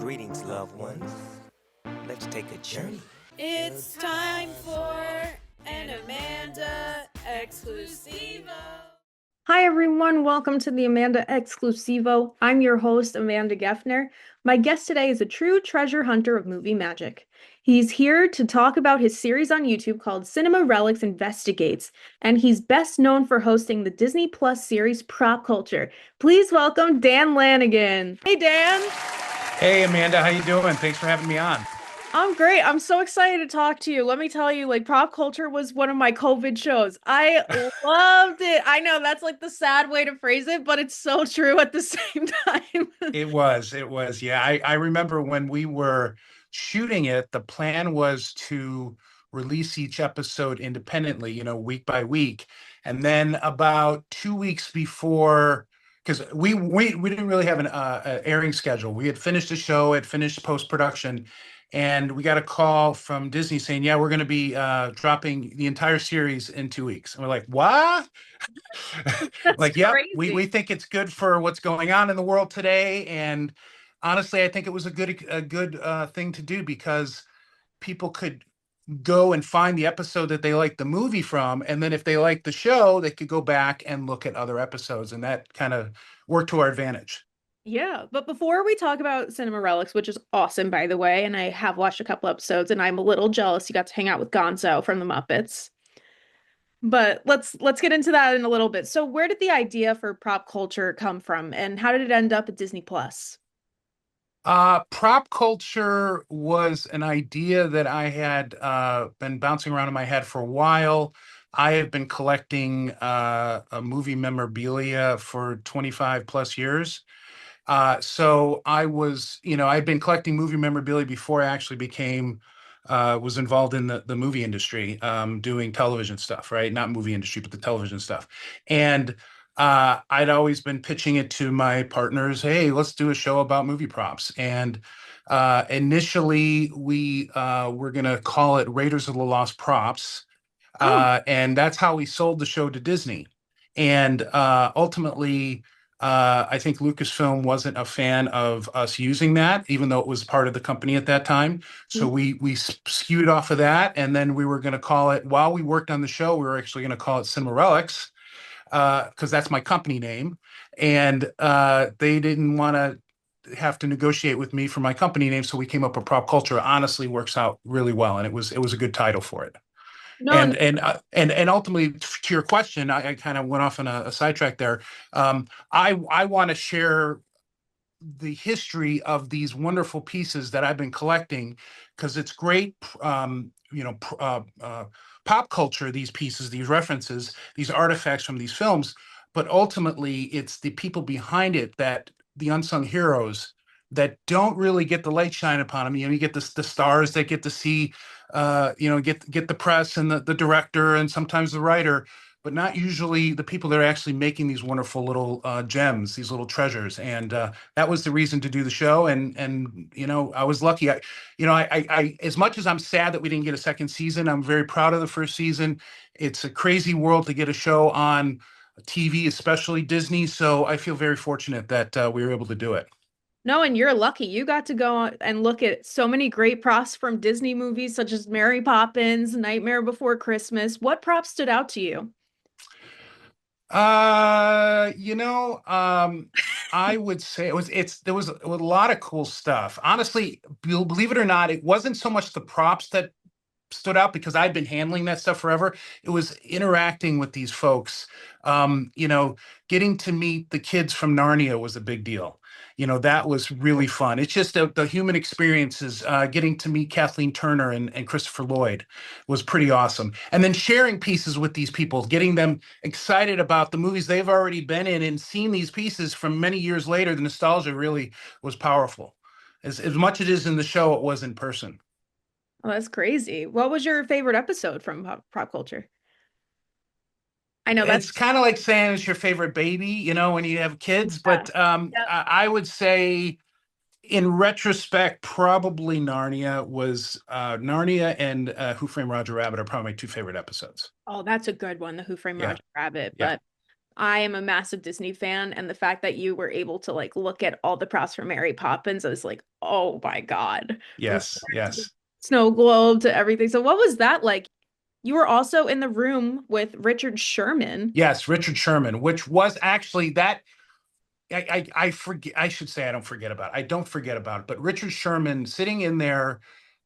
Greetings, loved ones. Let's take a journey. It's time for an Amanda Exclusivo. Hi, everyone. Welcome to the Amanda Exclusivo. I'm your host, Amanda Geffner. My guest today is a true treasure hunter of movie magic. He's here to talk about his series on YouTube called Relics Investigates, and he's best known for hosting the Disney Plus series Prop Culture. Please welcome Dan Lanigan. Hey, Dan. Hey, Amanda. How you doing? Thanks for having me on. I'm great. I'm so excited to talk to you. Let me tell you, Prop Culture was one of my COVID shows. I loved it. I know that's like the sad way to phrase it, but it's so true at the same time. It was. Yeah, I remember when we were shooting it, the plan was to release each episode independently, week by week. And then about 2 weeks before, because we didn't really have an airing schedule. We had finished the show, had finished post-production, and we got a call from Disney saying, yeah, we're going to be dropping the entire series in 2 weeks. And we're like, what? That's Yep, crazy. we think it's good for what's going on in the world today. And honestly, I think it was a good thing to do because people could go and find the episode that they like the movie from. And then if they like the show, they could go back and look at other episodes. And that kind of worked to our advantage. Yeah, but before we talk about Cinema Relics, which is awesome, by the way, and I have watched a couple episodes, and I'm a little jealous you got to hang out with Gonzo from the Muppets. But let's get into that in a little bit. So where did the idea for Prop Culture come from, and how did it end up at Disney Plus? Prop culture was an idea that I had been bouncing around in my head for a while. I have been collecting a movie memorabilia for 25 plus years. So I was, I'd been collecting movie memorabilia before I actually was involved in the movie industry, doing television stuff, right? Not movie industry, but the television stuff. And I'd always been pitching it to my partners. Hey, let's do a show about movie props. And initially we were going to call it Raiders of the Lost Props. And that's how we sold the show to Disney. And ultimately, I think Lucasfilm wasn't a fan of us using that, even though it was part of the company at that time. So we skewed off of that, and then we were going to call it, while we worked on the show, we were actually going to call it Cinema Relics, because that's my company name. And they didn't want to have to negotiate with me for my company name, so we came up with Prop Culture. Honestly, works out really well, and it was a good title for it. No, And ultimately, to your question, I kind of went off on a sidetrack there. I want to share the history of these wonderful pieces that I've been collecting, because it's great, pop culture, these pieces, these references, these artifacts from these films, but ultimately it's the people behind it, that the unsung heroes that don't really get the light shine upon them. You get the stars that get to see, get the press and the director and sometimes the writer, but not usually the people that are actually making these wonderful little gems, these little treasures. And that was the reason to do the show. And I was lucky. I as much as I'm sad that we didn't get a second season, I'm very proud of the first season. It's a crazy world to get a show on TV, especially Disney. So I feel very fortunate that we were able to do it. no, and you're lucky. You got to go and look at so many great props from Disney movies such as Mary Poppins, Nightmare Before Christmas. What props stood out to you? I would say there was a lot of cool stuff. Honestly, believe it or not, it wasn't so much the props that stood out, because I'd been handling that stuff forever. It was interacting with these folks. Getting to meet the kids from Narnia was a big deal. That was really fun. It's just the human experiences, getting to meet Kathleen Turner and Christopher Lloyd was pretty awesome. And then sharing pieces with these people, getting them excited about the movies they've already been in and seeing these pieces from many years later. The nostalgia really was powerful. As much as it is in the show, it was in person. Oh, that's crazy. What was your favorite episode from Prop Culture? I know It's that's kind of like saying it's your favorite baby, when you have kids. But yeah. I would say, in retrospect, probably Narnia and Who Framed Roger Rabbit are probably my two favorite episodes. Oh, that's a good one, The Who Framed Yeah, Roger Rabbit. yeah. But I am a massive Disney fan, and the fact that you were able to like look at all the props for Mary Poppins, I was like, oh my God. From Yes, to the yes. snow globe to everything. So what was that like? You were also in the room with Richard Sherman. Yes, Richard Sherman, which was actually that I forget. I should say I don't forget about it. I don't forget about it. But Richard Sherman sitting in there,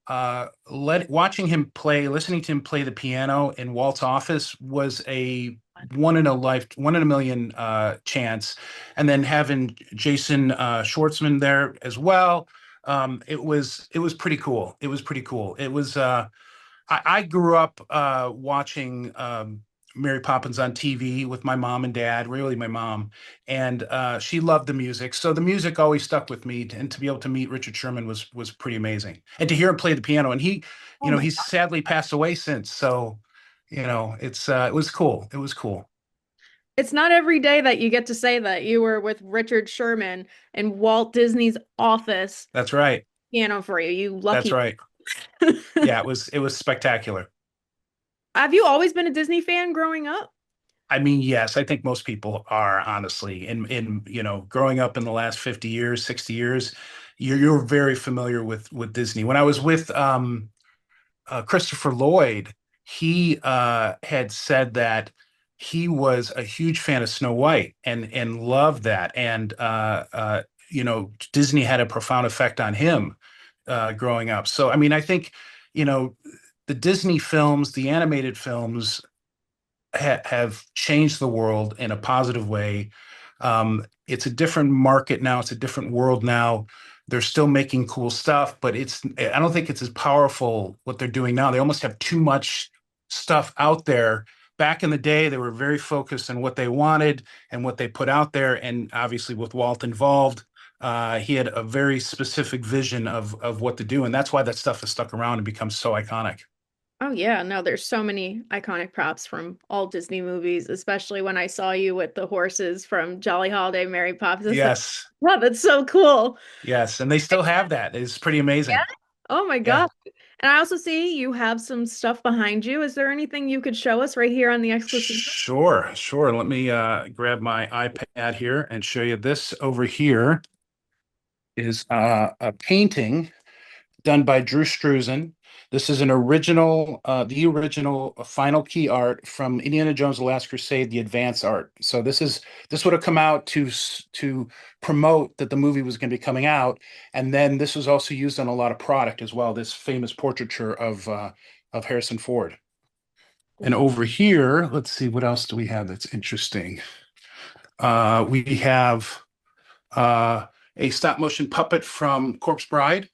watching him play, listening to him play the piano in Walt's office was a one in a million chance. And then having Jason Schwartzman there as well, it was pretty cool. It was pretty cool. It was I grew up watching Mary Poppins on TV with my mom and dad, really my mom, and she loved the music. So the music always stuck with me, and to be able to meet Richard Sherman was pretty amazing, and to hear him play the piano. And Oh my he's sadly passed away since. So, it was cool. It was cool. It's not every day that you get to say that you were with Richard Sherman in Walt Disney's office That's right. piano for you. You That's lucky. right. Yeah, it was spectacular. Have you always been a Disney fan growing up? I mean, yes, I think most people are honestly growing up in the last 50 years, 60 years, you're very familiar with Disney. When I was with Christopher Lloyd, he had said that he was a huge fan of Snow White and loved that. And Disney had a profound effect on him growing up. So I mean, I think, you know, the Disney films, the animated films have changed the world in a positive way. It's a different market now. It's a different world now. They're still making cool stuff, but I don't think it's as powerful what they're doing now. They almost have too much stuff out there. Back in the day, they were very focused on what they wanted and what they put out there. And obviously, with Walt involved, he had a very specific vision of what to do. And that's why that stuff has stuck around and become so iconic. Oh yeah, no, there's so many iconic props from all Disney movies, especially when I saw you with the horses from Jolly Holiday, Mary Poppins. It's like, Yes, wow, that's so cool. yes. And they still have that. It's pretty Yeah. amazing. Oh my Yeah. God. And I also see you have some stuff behind you. Is there anything you could show us right here on the exclusive? Sure, sure. Let me grab my iPad here and show you this over here is a painting done by Drew Struzan. This is the original final key art from Indiana Jones: The Last Crusade, the advance art. So this would have come out to promote that the movie was going to be coming out, and then this was also used on a lot of product as well. This famous portraiture of Harrison Ford. And over here, let's see, what else do we have that's interesting? We have a stop motion puppet from Corpse Bride.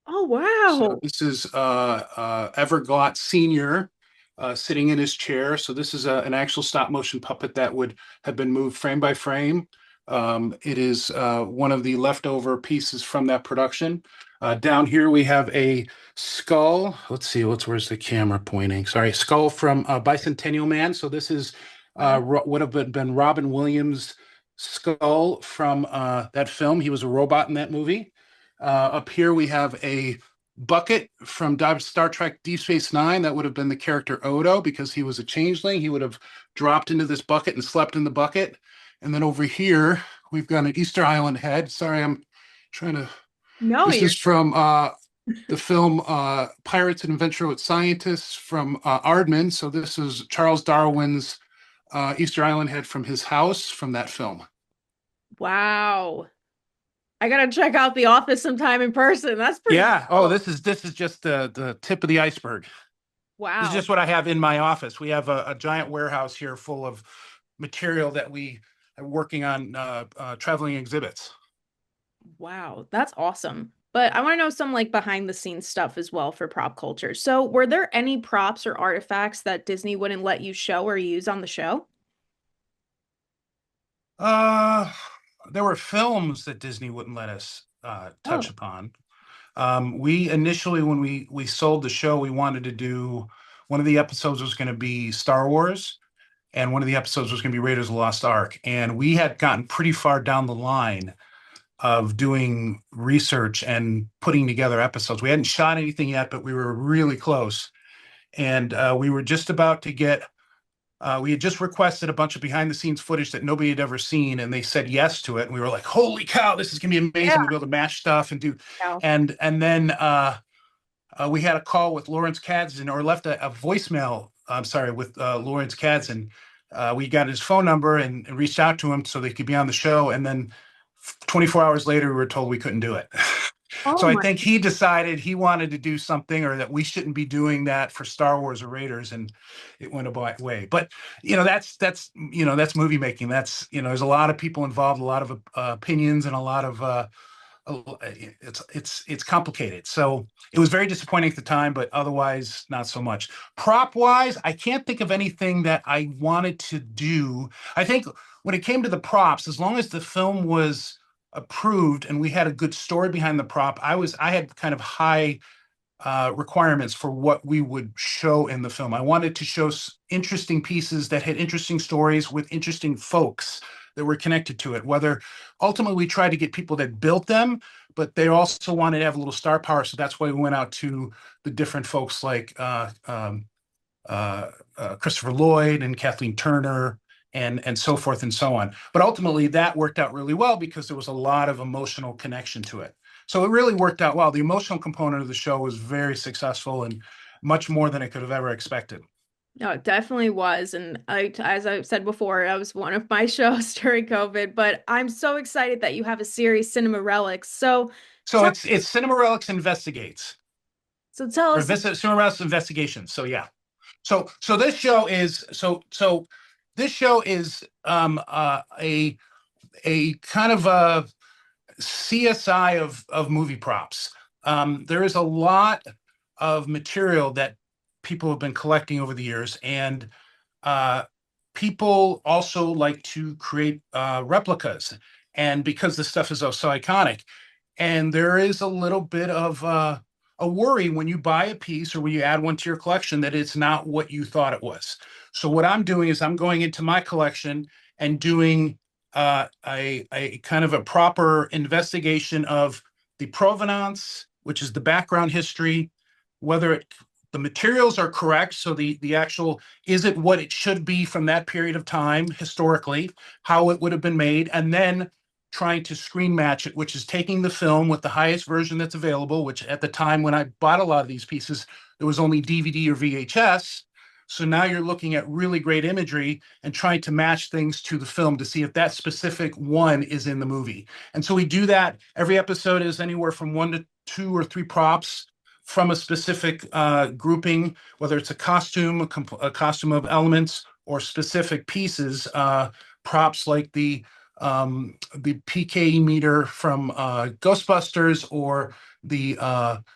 Oh So wow. this is Everglot Senior sitting in his chair. So this is an actual stop motion puppet that would have been moved frame by frame. It is one of the leftover pieces from that production. Down here we have a skull. Let's see, where's the camera pointing? Sorry, skull from Bicentennial Man. So this is Wow. would have been Robin Williams' skull from that film. He was a robot in that movie. Up here we have a bucket from Star Trek Deep Space Nine. That would have been the character Odo because he was a changeling. He would have dropped into this bucket and slept in the bucket. And then over here, we've got an Easter Island head. Sorry, I'm trying to. No, This you're is from the film Pirates and Adventure with Scientists from Aardman. So this is Charles Darwin's Easter Island head from his house from that film. wow. I gotta check out The Office sometime in person. That's pretty Yeah. Oh, cool. this is just the tip of the iceberg. This is Wow. just what I have in my office. We have a giant warehouse here full of material that we are working on traveling exhibits. Wow, that's awesome. But I want to know some like behind the scenes stuff as well for prop culture. So, were there any props or artifacts that Disney wouldn't let you show or use on the show? Uh, there were films that Disney wouldn't let us touch Oh, upon. We initially, when we sold the show, we wanted to do one of the episodes was going to be Star Wars, and one of the episodes was going to be Raiders of the Lost Ark. And we had gotten pretty far down the line of doing research and putting together episodes. We hadn't shot anything yet, but we were really close. And we were just about to get We had just requested a bunch of behind the scenes footage that nobody had ever seen, and they said yes to it. And we were like, "Holy cow, this is gonna be amazing! Yeah. We'll be able to match stuff and do." Yeah. And then we had a call with Lawrence Kasdan, or left a voicemail. I'm sorry, with Lawrence Kasdan. We got his phone number and reached out to him so they could be on the show. And then 24 hours later, we were told we couldn't do it. Oh So I my. think he decided he wanted to do something, or that we shouldn't be doing that for Star Wars or Raiders, and it went away. But that's movie making. That's there's a lot of people involved, a lot of opinions, and a lot of it's complicated. So it was very disappointing at the time, but otherwise not so much. Prop wise, I can't think of anything that I wanted to do. I think when it came to the props, as long as the film was approved and we had a good story behind the prop, I had kind of high requirements for what we would show in the film. I wanted to show interesting pieces that had interesting stories with interesting folks that were connected to it. Whether ultimately we tried to get people that built them, but they also wanted to have a little star power. So that's why we went out to the different folks like Christopher Lloyd and Kathleen Turner and so forth and so on. But ultimately that worked out really well because there was a lot of emotional connection to it. So it really worked out well. The emotional component of the show was very successful and much more than I could have ever expected. No, it definitely was. And as I said before, that was one of my shows during COVID, but I'm so excited that you have a series, Cinema Relics. So it's Cinema Relics Investigates, So tell or us. Cinema Relics Investigations. So yeah. So this show is a kind of a CSI of movie props. There is a lot of material that people have been collecting over the years, and people also like to create replicas. And because this stuff is so iconic, and there is a little bit of a worry when you buy a piece or when you add one to your collection that it's not what you thought it was. So what I'm doing is I'm going into my collection and doing a kind of a proper investigation of the provenance, which is the background history, whether the materials are correct. So the actual, is it what it should be from that period of time historically, how it would have been made, and then trying to screen match it, which is taking the film with the highest version that's available, which at the time when I bought a lot of these pieces, there was only DVD or VHS. So now you're looking at really great imagery and trying to match things to the film to see if that specific one is in the movie. And so we do that. Every episode is anywhere from 1 to 2 or 3 props from a specific grouping, whether it's a costume, a costume of elements, or specific pieces, props like the PKE meter from Ghostbusters, or the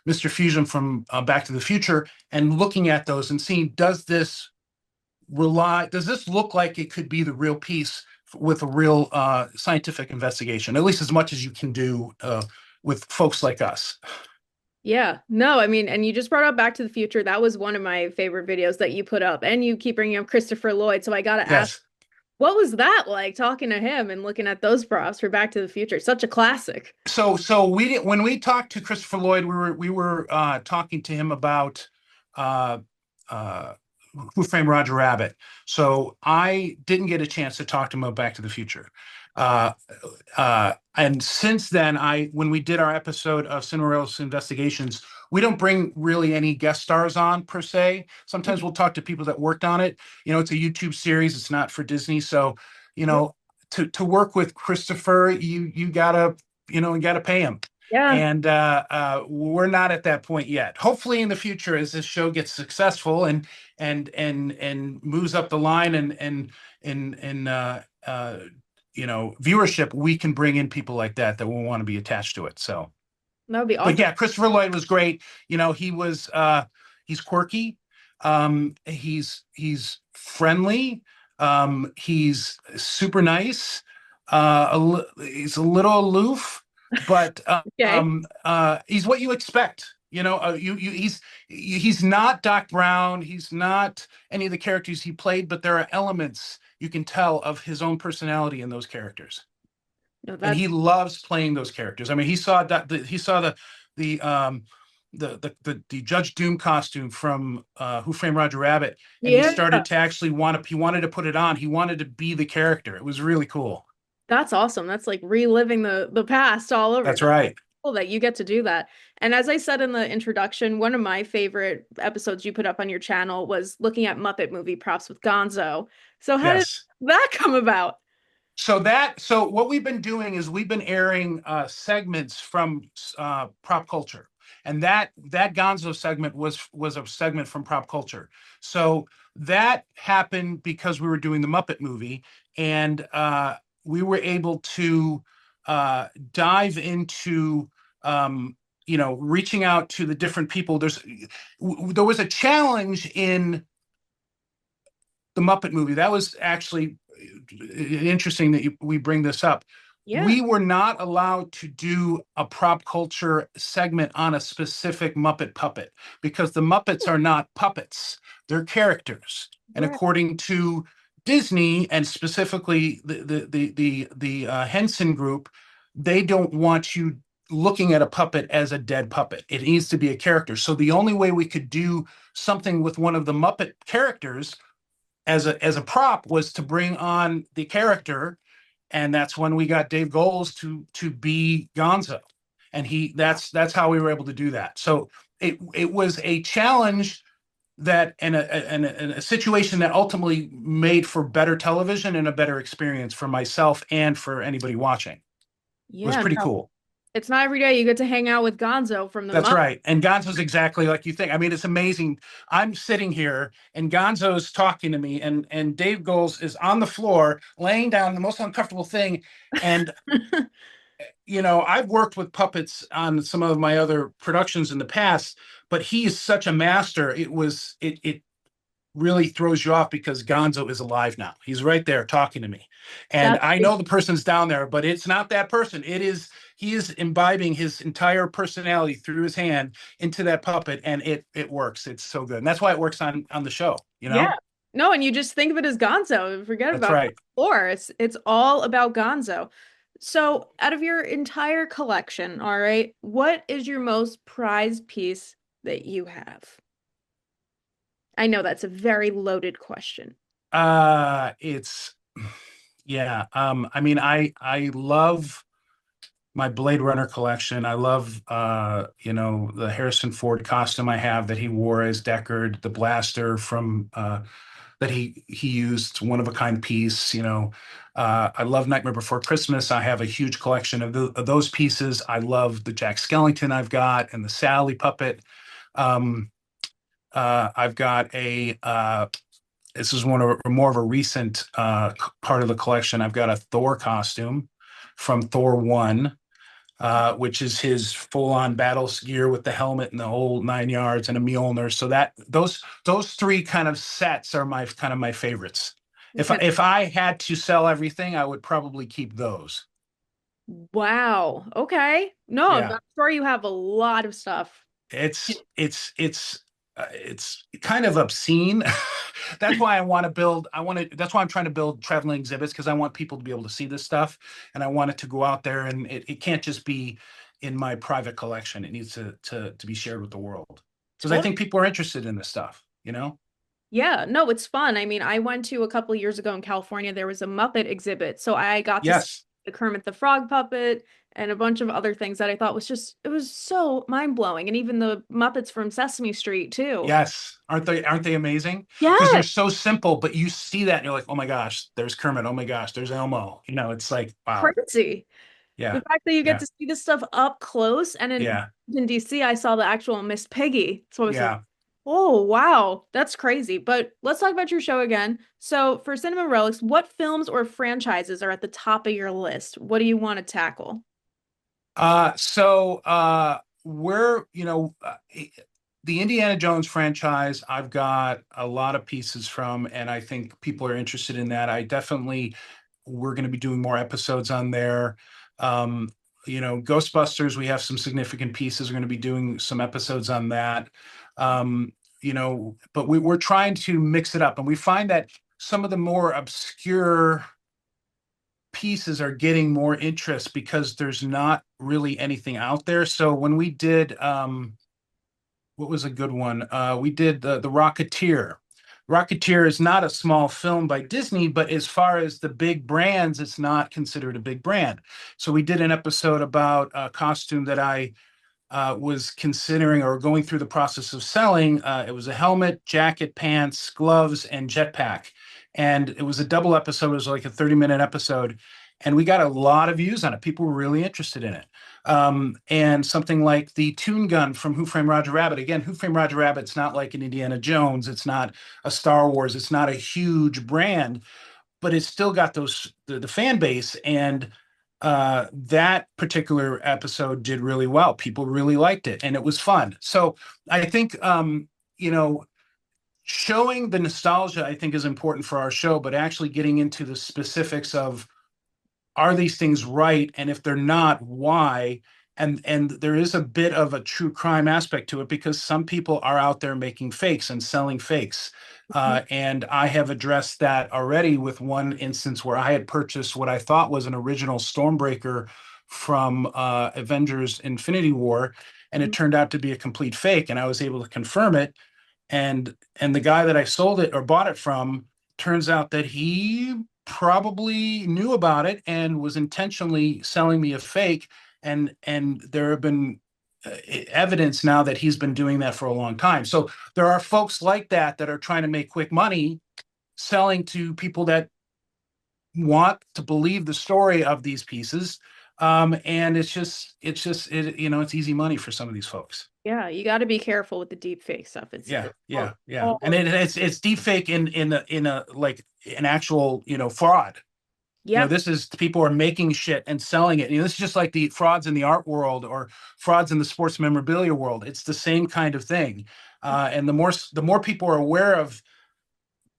Mr. Fusion from Back to the Future, and looking at those and seeing, does this look like it could be the real piece with a real scientific investigation, at least as much as you can do with folks like us. Yeah, no, I mean, and you just brought up Back to the Future. That was one of my favorite videos that you put up, and you keep bringing up Christopher Lloyd. So I got to ask, what was that like, talking to him and looking at those props for Back to the Future? Such a classic. So when we talked to Christopher Lloyd, we were talking to him about Who Framed Roger Rabbit. So I didn't get a chance to talk to him about Back to the Future. And since then, when we did our episode of Cinema Investigations, we don't bring really any guest stars on per se. Sometimes we'll talk to people that worked on it. It's a YouTube series. It's not for Disney. So, to work with Christopher, you gotta pay him. Yeah. And we're not at that point yet. Hopefully in the future, as this show gets successful and moves up the line and viewership, we can bring in people like that will want to be attached to it. So that would be awesome. But yeah, Christopher Lloyd was great. He's quirky. He's friendly. He's super nice. He's a little aloof, but he's what you expect. He's not Doc Brown. He's not any of the characters he played, but there are elements you can tell of his own personality in those characters. No, and he loves playing those characters. I mean, he saw the the Judge Doom costume from Who Framed Roger Rabbit, and he Yeah, started to actually he wanted to put it on. He wanted to be the character. It was really cool. that's awesome. That's like reliving the past all over. That's That's right. cool that you get to do that. And as I said in the introduction, one of my favorite episodes you put up on your channel was looking at Muppet movie props with Gonzo. So how did Yes. that come about? So what we've been doing is we've been airing segments from prop culture, and that Gonzo segment was a segment from prop culture. So that happened because we were doing the Muppet movie, and we were able to dive into reaching out to the different people. There was a challenge in the Muppet movie. That was actually interesting that we bring this up. Yeah. We were not allowed to do a prop culture segment on a specific Muppet puppet because the Muppets are not puppets, they're characters. And Right. according to Disney, and specifically the Henson Group, they don't want you looking at a puppet as a dead puppet. It needs to be a character. So the only way we could do something with one of the Muppet characters as a prop was to bring on the character, and that's when we got Dave Goles to be Gonzo, and that's how we were able to do that. So it was a challenge that and a situation that ultimately made for better television and a better experience for myself and for anybody watching. It was Yeah, pretty no, cool. it's not every day you get to hang out with Gonzo from the That's Muppet. right. And Gonzo's exactly like you think. I mean, it's amazing. I'm sitting here and Gonzo's talking to me, and Dave Goles is on the floor, laying down the most uncomfortable thing. And, I've worked with puppets on some of my other productions in the past, but he is such a master. It really throws you off because Gonzo is alive now. He's right there talking to me. And That's I know the person's down there, but it's not that person. He is imbibing his entire personality through his hand into that puppet, and it works. It's so good. And that's why it works on the show, you yeah. know? No, and you just think of it as Gonzo. Forget That's about right. before. It's all about Gonzo. So, out of your entire collection, all right, what is your most prized piece that you have? I know that's a very loaded question. It's yeah. I mean, I love my Blade Runner collection. I love the Harrison Ford costume I have that he wore as Deckard, the blaster from that he used, one of a kind piece. I love Nightmare Before Christmas. I have a huge collection of those pieces. I love the Jack Skellington I've got and the Sally puppet. Um, I've got a this is one of more of a recent part of the collection. I've got a Thor costume from Thor 1, which is his full-on battle gear with the helmet and the whole 9 yards and a Mjolnir. So those three kind of sets are my favorites. If Okay. if I had to sell everything, I would probably keep those. Wow. Okay. No, I'm Yeah. sure you have a lot of stuff. It's kind of obscene. That's why I want to build. That's why I'm trying to build traveling exhibits, because I want people to be able to see this stuff, and I want it to go out there, and it can't just be in my private collection. It needs to be shared with the world, because I think people are interested in this stuff. Yeah, no, it's fun. I mean, I went to a couple years ago in California, there was a Muppet exhibit. So I got to see Yes, the Kermit the Frog puppet and a bunch of other things that I thought it was so mind-blowing. And even the Muppets from Sesame Street too. yes. Aren't they amazing? Because Yeah, they're so simple, but you see that and you're like, oh my gosh, there's Kermit. Oh my gosh, there's Elmo. It's like, wow. crazy. The Yeah, fact that you get yeah, to see this stuff up close and yeah, in DC, I saw the actual Miss Piggy. So I was like, yeah. oh, wow, that's crazy. But let's talk about your show again. So for Cinema Relics, what films or franchises are at the top of your list? What do you want to tackle? So we're, the Indiana Jones franchise, I've got a lot of pieces from, and I think people are interested in that. We're going to be doing more episodes on there. Um, Ghostbusters, we have some significant pieces. We're going to be doing some episodes on that. But we're trying to mix it up, and we find that some of the more obscure pieces are getting more interest because there's not really anything out there. So when we did what was a good one? We did the Rocketeer. Rocketeer is not a small film by Disney, but as far as the big brands, it's not considered a big brand. So we did an episode about a costume that I was considering or going through the process of selling. It was a helmet, jacket, pants, gloves, and jetpack. And it was a double episode. It was like a 30-minute episode. And we got a lot of views on it. People were really interested in it. And something like the Toon Gun from Who Framed Roger Rabbit. Again, Who Framed Roger Rabbit's not like an Indiana Jones. It's not a Star Wars. It's not a huge brand, but it's still got the fan base. And that particular episode did really well. People really liked it, and it was fun. So I think you know, showing the nostalgia, I think, is important for our show, but actually getting into the specifics of, are these things right, and if they're not, why? And there is a bit of a true crime aspect to it, because some people are out there making fakes and selling fakes. And I have addressed that already with one instance where I had purchased what I thought was an original Stormbreaker from Avengers Infinity War, and it turned out to be a complete fake, and I was able to confirm it. And the guy that I sold it or bought it from, turns out that he probably knew about it and was intentionally selling me a fake. And there have been evidence now that he's been doing that for a long time. So there are folks like that that are trying to make quick money selling to people that want to believe the story of these pieces. And it's easy money for some of these folks. Yeah, you got to be careful with the deep fake stuff. Yeah. And it's deep fake in a like an actual, fraud. Yeah. This is, people are making shit and selling it. This is just like the frauds in the art world or frauds in the sports memorabilia world. It's the same kind of thing. And the more people are aware of,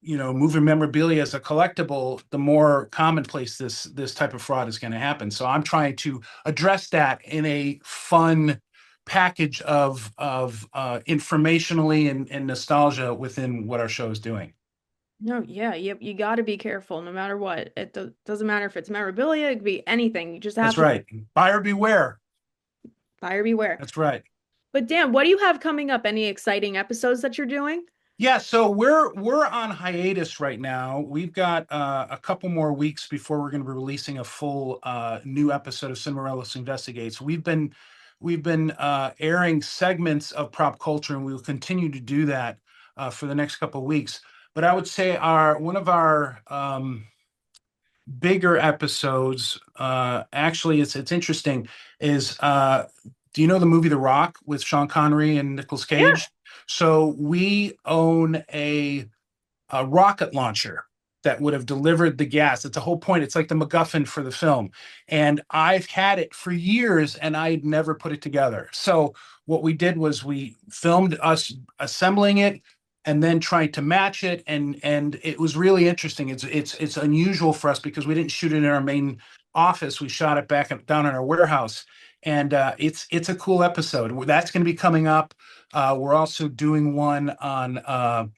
movie memorabilia as a collectible, the more commonplace this type of fraud is going to happen. So I'm trying to address that in a fun package of informationally and nostalgia within what our show is doing. No, yeah, you got to be careful no matter what. It doesn't matter if it's memorabilia, it could be anything. You just have That's to right. Buyer beware. buyer beware. That's right. But Dan, what do you have coming up? Any exciting episodes that you're doing? Yeah, so we're on hiatus right now. We've got a couple more weeks before we're going to be releasing a full new episode of Relics Investigates. We've been airing segments of prop culture, and we will continue to do that for the next couple of weeks. But I would say one of our bigger episodes, actually, it's interesting, is do you know the movie The Rock with Sean Connery and Nicolas Cage? Yeah. So we own a rocket launcher that would have delivered the gas. It's the whole point. It's like the MacGuffin for the film. And I've had it for years and I'd never put it together. So what we did was we filmed us assembling it and then trying to match it. And it was really interesting. It's unusual for us because we didn't shoot it in our main office. We shot it down in our warehouse. And it's a cool episode. That's going to be coming up. We're also doing one on,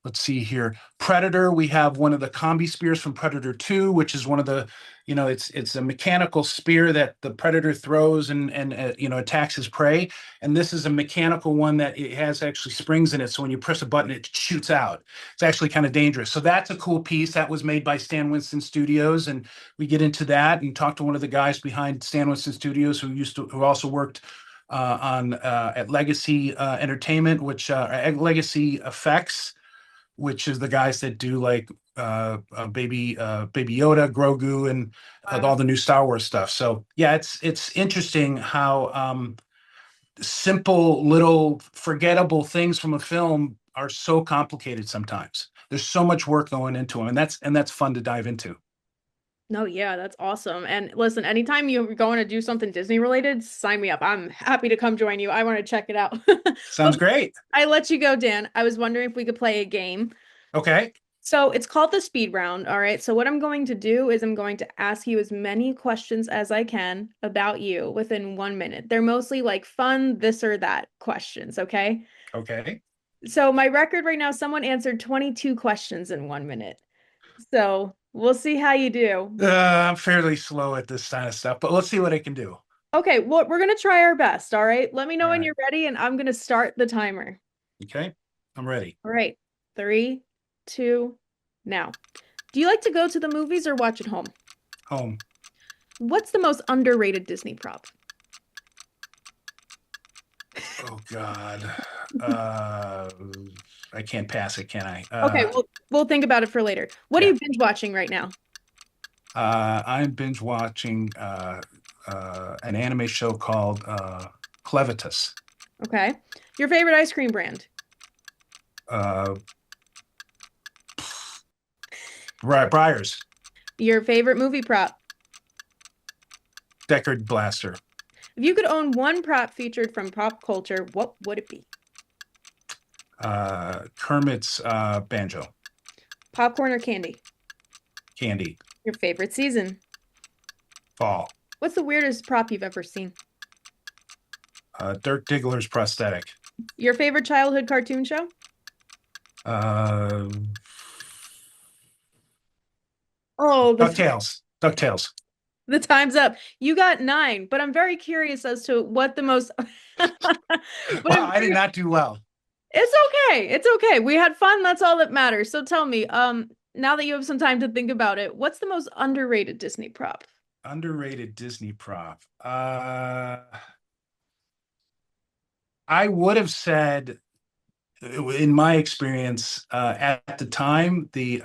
let's see here, Predator. We have one of the combi spears from Predator 2, which is one of the, it's a mechanical spear that the Predator throws and attacks his prey. And this is a mechanical one that it has actually springs in it. So when you press a button, it shoots out. It's actually kind of dangerous. So that's a cool piece that was made by Stan Winston Studios. And we get into that and talk to one of the guys behind Stan Winston Studios who also worked at Legacy Entertainment, which Legacy Effects, which is the guys that do like Baby Yoda, Grogu, and all the new Star Wars stuff. So yeah, it's interesting how simple little forgettable things from a film are so complicated sometimes. There's so much work going into them, and that's fun to dive into. No, yeah, that's awesome. And listen, anytime you're going to do something Disney related, sign me up. I'm happy to come join you. I want to check it out. Sounds great. I let you go, Dan. I was wondering if we could play a game. Okay. So it's called the speed round. All right. So what I'm going to do is I'm going to ask you as many questions as I can about you within 1 minute. They're mostly like fun, this or that questions. Okay. Okay. So my record right now, someone answered 22 questions in 1 minute. So we'll see how you do. I'm fairly slow at this kind of stuff, but let's see what I can do. Okay, well, we're gonna try our best, all right? Let me know All when right. you're ready, and I'm gonna start the timer. Okay, I'm ready. All right, 3, 2, now. Do you like to go to the movies or watch at home? Home. What's the most underrated Disney prop? Oh God. Uh, I can't pass it, can I? Okay, we'll think about it for later. What are Yeah. you binge watching right now? I'm binge watching an anime show called Clevitus. Okay. Your favorite ice cream brand? Uh, Briars. Your favorite movie prop? Deckard Blaster. If you could own one prop featured from pop culture, what would it be? Kermit's banjo. Popcorn or candy? Candy. Your favorite season? Fall. What's the weirdest prop you've ever seen? Dirk Diggler's prosthetic. Your favorite childhood cartoon show? Uh, Oh, DuckTales. DuckTales. the time's up. You got 9, but I'm very curious as to what the most. Wow, I did not do well. It's okay. It's okay. We had fun. That's all that matters. So tell me, now that you have some time to think about it, what's the most underrated Disney prop? Underrated Disney prop. I would have said, in my experience, at the time, the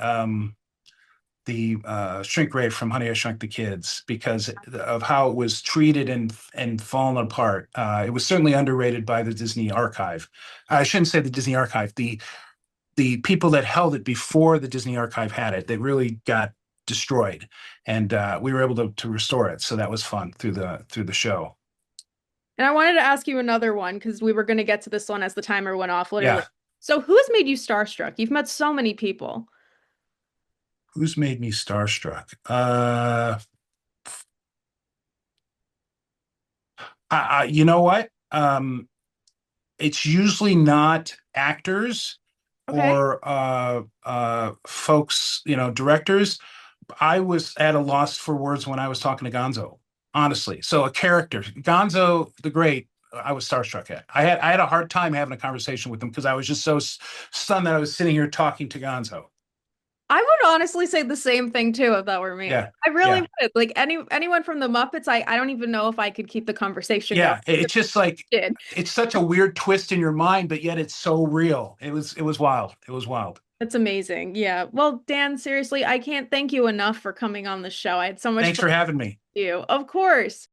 shrink ray from Honey I Shrunk the Kids, because of how it was treated and fallen apart. It was certainly underrated by the Disney Archive. I shouldn't say the Disney Archive. The people that held it before the Disney Archive had it, they really got destroyed, and we were able to restore it. So that was fun through the show. And I wanted to ask you another one because we were going to get to this one as the timer went off, literally. Yeah. So who has made you starstruck? You've met so many people. Who's made me starstruck? You know what? It's usually not actors Okay. or folks, directors. I was at a loss for words when I was talking to Gonzo, honestly. So a character, Gonzo the Great, I was starstruck at. I had a hard time having a conversation with him because I was just so stunned that I was sitting here talking to Gonzo. I would honestly say the same thing too if that were me. Yeah. I really Yeah. would. Like anyone from the Muppets, I don't even know if I could keep the conversation going. Yeah, it's just like Did. it's such a weird twist in your mind, but yet it's so real. It was wild. It was wild. That's amazing. Yeah. Well, Dan, seriously, I can't thank you enough for coming on the show. I had so much Thanks fun for having me. with you. Of course.